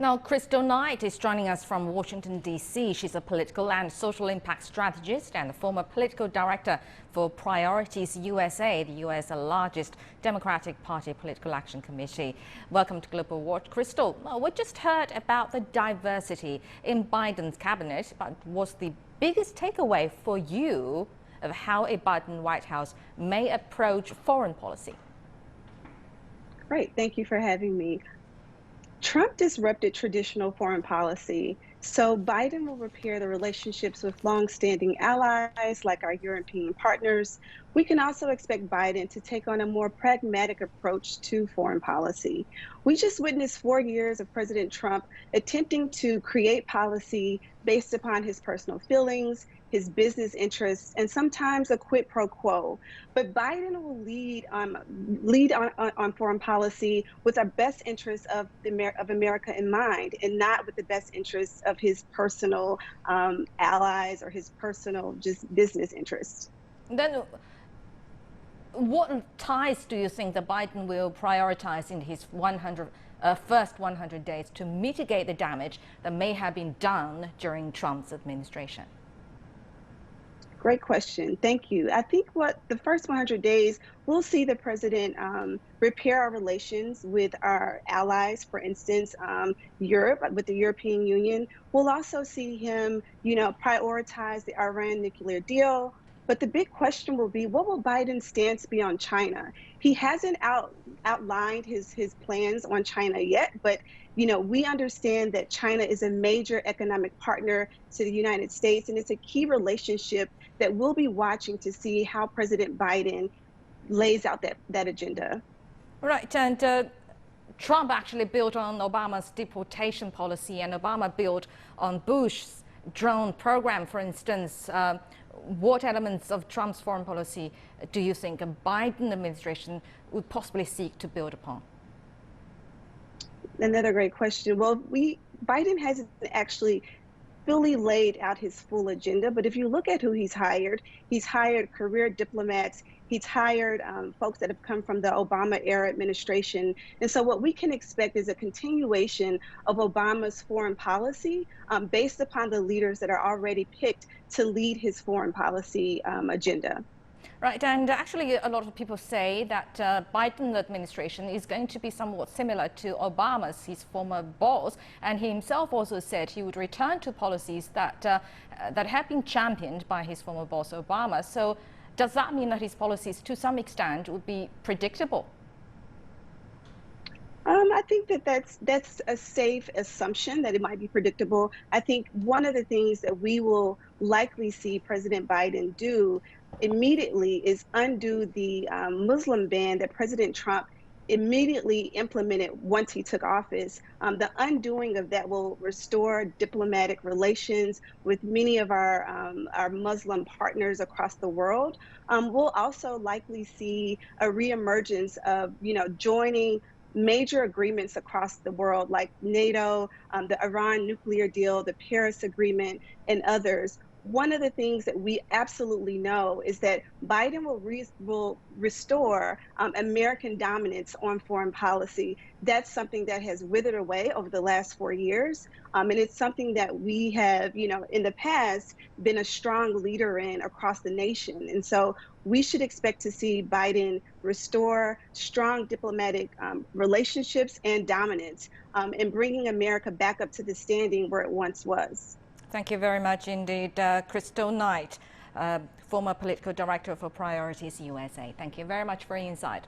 Now, Kristal Knight is joining us from Washington, D.C. She's a political and social impact strategist and a former political director for Priorities USA, the U.S.'s largest Democratic Party political action committee. Welcome to Global Watch. Kristal, we just heard about the diversity in Biden's cabinet, but what's the biggest takeaway for you of how a Biden White House may approach foreign policy? Great, thank you for having me. Trump disrupted traditional foreign policy, so Biden will repair the relationships with longstanding allies like our European partners. We can also expect Biden to take on a more pragmatic approach to foreign policy. We just witnessed 4 years of President Trump attempting to create policy based upon his personal feelings, his business interests, and sometimes a quid pro quo. But Biden will lead on foreign policy with our best interests of America in mind, and not with the best interests of his personal allies or his personal just business interests. Then, what ties do you think that Biden will prioritize in his first 100 days to mitigate the damage that may have been done during Trump's administration? Great question. Thank you. I think what the first 100 days, we'll see the president repair our relations with our allies, for instance, Europe, with the European Union. We'll also see him, prioritize the Iran nuclear deal. But the big question will be, what will Biden's stance be on China? He hasn't outlined his plans on China yet, but we understand that China is a major economic partner to the United States, and it's a key relationship that we'll be watching to see how President Biden lays out that agenda. Right, and Trump actually built on Obama's deportation policy, and Obama built on Bush's drone program, for instance. What elements of Trump's foreign policy do you think a Biden administration would possibly seek to build upon? Another great question. Well, Biden hasn't actually fully laid out his full agenda, but if you look at who he's hired career diplomats, he's hired folks that have come from the Obama era administration. And so what we can expect is a continuation of Obama's foreign policy based upon the leaders that are already picked to lead his foreign policy agenda. Right, and actually a lot of people say that Biden administration is going to be somewhat similar to Obama's, his former boss, and he himself also said he would return to policies that have been championed by his former boss Obama. So does that mean that his policies to some extent would be predictable? I think that's a safe assumption that it might be predictable. I think one of the things that we will likely see President Biden do immediately is undo the Muslim ban that President Trump immediately implemented once he took office. The undoing of that will restore diplomatic relations with many of our Muslim partners across the world. We'll also likely see a reemergence of, joining major agreements across the world like NATO, the Iran nuclear deal, the Paris Agreement, and others. One of the things that we absolutely know is that Biden will restore American dominance on foreign policy. That's something that has withered away over the last 4 years. And it's something that we have, in the past been a strong leader in across the nation. And so we should expect to see Biden restore strong diplomatic relationships and dominance and bringing America back up to the standing where it once was. Thank you very much indeed, Kristal Knight, former political director for Priorities USA. Thank you very much for your insight.